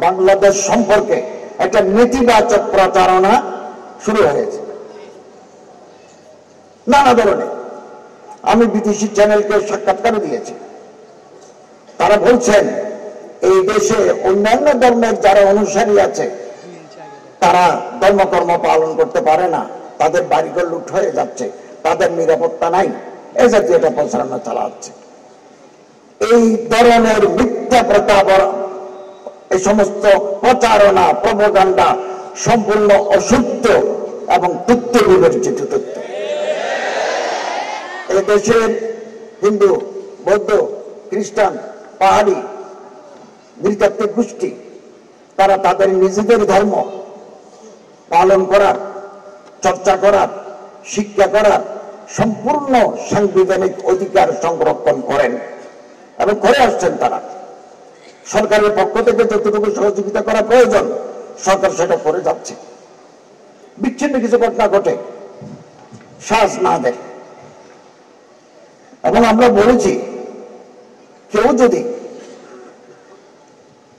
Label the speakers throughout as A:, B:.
A: বাংলাদেশ সম্পর্কে একটা নেতিবাচক প্রচারণা শুরু হয়েছে নানা ধরনের। আমি বিদেশি চ্যানেলকে সাক্ষাৎকার দিয়েছি, তারা বলছেন এই দেশে অন্যান্য ধর্মের যারা অনুসারী আছে তারা ধর্মকর্ম পালন করতে পারে না, তাদের বাড়িঘর লুট হয়ে যাচ্ছে, তাদের নিরাপত্তা নাই, এ জাতীয় একটা প্রচারণা চালাচ্ছে। এই ধরনের মিথ্যা প্রতারণা, এই সমস্ত প্রচারণা প্রপাগান্ডা সম্পূর্ণ অসত্য এবং তথ্য বিবর্জিত তথ্য। এই দেশের হিন্দু, বৌদ্ধ, খ্রিস্টান, পাহাড়ি, নৃতাত্ত্বিক গোষ্ঠী তারা তাদের নিজেদের ধর্ম পালন করার, চর্চা করার, শিক্ষা করার সম্পূর্ণ সাংবিধানিক অধিকার সংরক্ষণ করেন এবং করে আসছেন। তারা সরকারের পক্ষ থেকে যতটুকু সহযোগিতা করা প্রয়োজন সরকার সেটা করে যাচ্ছে। বিচ্ছিন্ন কিছু ঘটনা ঘটে শ্বাস না দেয়, এবং আমরা বলেছি কেউ যদি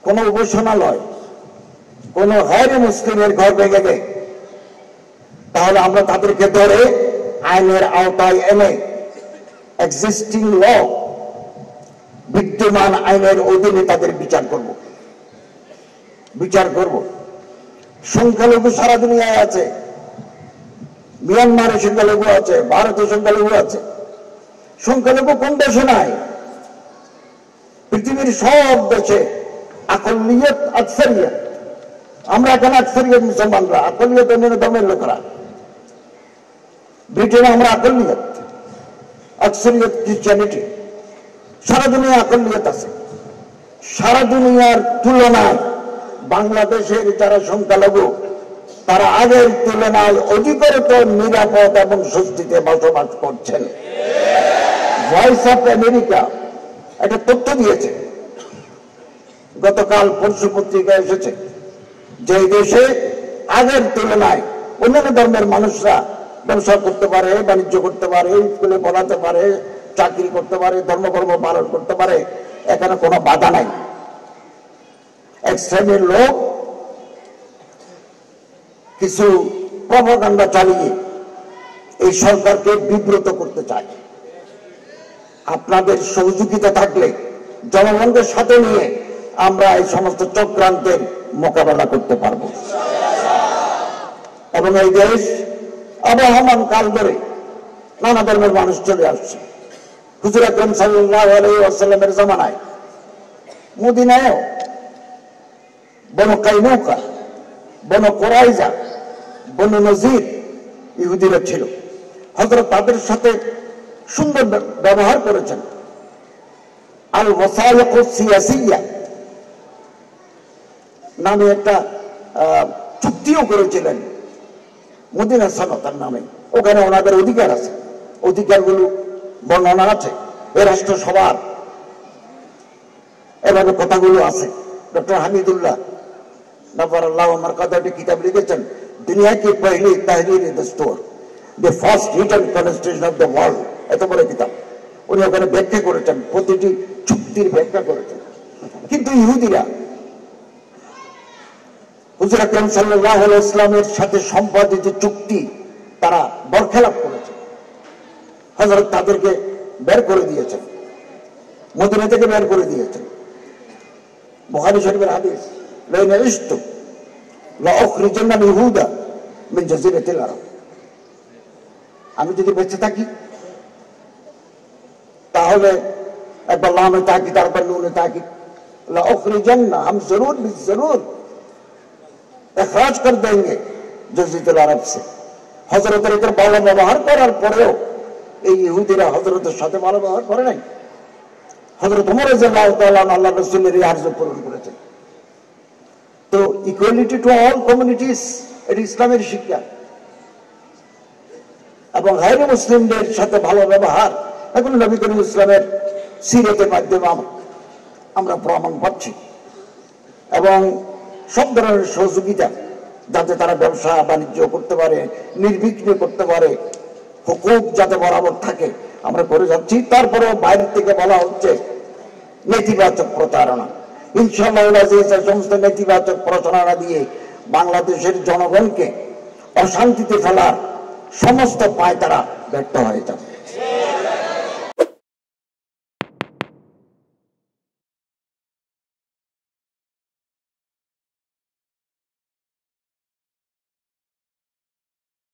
A: কোন উপাসনালয়, কোন গায়রে মুসলিমের ঘর ভেঙে দেয় তাহলে আমরা তাদেরকে ধরে আইনের আওতায় এনে এক্সিস্টিং ল, বিদ্যমান আইনের অধীনে তাদের বিচার করব। সংখ্যালঘু সারা দুনিয়ায় আছে, মিয়ানমারে সংখ্যালঘু আছে, ভারতে সংখ্যালঘু আছে। সংখ্যালঘু কোন দেশে নাই? পৃথিবীর সব দেশে আকলিয়ত আকসারিয়ত। আমরা এখন আকসারিয়ত মুসলমানরা, আকলিয়ত অন্যান্য ধর্মের লোকেরা। ব্রিটেনে আমরা আকলিয়ত, আকসারিয়ত খ্রিস্টানিটি। সারা দুনিয়া আকলিয়ত আছে। সারা দুনিয়ার তুলনায় বাংলাদেশের যারা সংখ্যালঘু তারা আগের তুলনায় অধিকতর নিরাপদ এবং স্বস্তিতে বসবাস করছেন। ভয়েস অফ আমেরিকা একটা তথ্য দিয়েছে, গতকাল পরশু পত্রিকা এসেছে, যে দেশে আগের তুলনায় অন্যান্য ধর্মের মানুষরা ব্যবসা করতে পারে, বাণিজ্য করতে পারে, স্কুলে পড়াতে পারে, চাকরি করতে পারে, ধর্মকর্ম পালন করতে পারে, এখানে কোনো বাধা নাই। এক শ্রেণীর লোক কিছু প্রপাগান্ডা চালিয়ে এই সরকারকে বিব্রত করতে চায়। আপনাদের সহযোগিতা থাকলে জনগণকে সাথে নিয়ে আমরা এই সমস্ত চক্রান্তের মোকাবেলা করতে পারব, এবং এই দেশ আবহমান কাল ধরে নানা ধর্মের মানুষ চলে আসছে। হুজুর আকরাম সাল্লাল্লাহু আলাইহি ওয়াসাল্লামের জামানায় মদিনায়ও বনু কাইনুকা, বনু কুরাইজা, বনু নজির ইহুদিরা ছিল। হযরত তাদের সাথে সুন্দর ব্যবহার করেছেন। আল ওয়াসাইক সিয়াসিয়া নামে একটা চুক্তিও করেছিলেন মদিনা সনদের নামে। ওখানে ওনাদের অধিকার আছে, অধিকারগুলো বর্ণনা আছে, এ রাষ্ট্র সবার, এভাবে কথাগুলো আছে। ডক্টর হামিদুল্লাহ নবরাল্লাহ আমার কথাটি কিতাব লিখেছেন, দুনিয়া কি পহলি তাহরির দস্তুর, the first written constitution of the world, এত বড় কিতাব। উনি ওখানে ব্যাখ্যা করেছেন, প্রতিটি চুক্তির ব্যাখ্যা করেছেন। কিন্তু ইহুদিরা হুজুর আকরাম সাল্লাল্লাহু আলাইহি ওয়াসাল্লামের সাথে সম্পাদিত চুক্তি তারা বরখেলাপ করেছে। হযরত তাদেরকে বের করে দিয়েছেন, মদিনা থেকে বের করে দিয়েছেন। বুখারী শরীফের হাদিস, লাইন ইশতু লা উখরিজান্না ইহুদা মিন জাজিরাতিল আরব। আমি যদি বেঁচে থাকি তাহলে একবার লামে তাকি, তারপর নুনে তাকি, লা উখরিজান্না, हम जरूर भी जरूर इखराज कर देंगे जजीरতুল আরব से। হযরতের উপর ভালো ব্যবহার করার পরেও এই ইহুদিরা হযরতের সাথে ভালো ব্যবহার করে নাই। হযরত ওমর রাদিয়াল্লাহু তাআলা আল্লাহর রাসূলের এই আরজ পূরণ করেছেন। তো ইকুয়ালিটি টু অল কমিউনিটিস, এটি ইসলামের শিক্ষা। এবং গায়রে মুসলিমদের সাথে ভালো ব্যবহার এখন নবী করিম ইসলামের সিরাতের মাধ্যমে আমরা প্রমাণ পাচ্ছি। এবং সব ধরনের সহযোগিতা যাতে তারা ব্যবসা বাণিজ্য করতে পারে, নির্বিঘ্নে করতে পারে, হুকুক যাতে বরাবর থাকে, আমরা করে যাচ্ছি। তারপরেও বাইরে থেকে বলা হচ্ছে নেতিবাচক প্রতারণা। ইনশাআল্লাহ সমস্ত নেতিবাচক প্রচারণা দিয়ে বাংলাদেশের জনগণকে অশান্তিতে ফেলার সমস্ত পায় তারা ব্যর্থ হয়ে যাবে।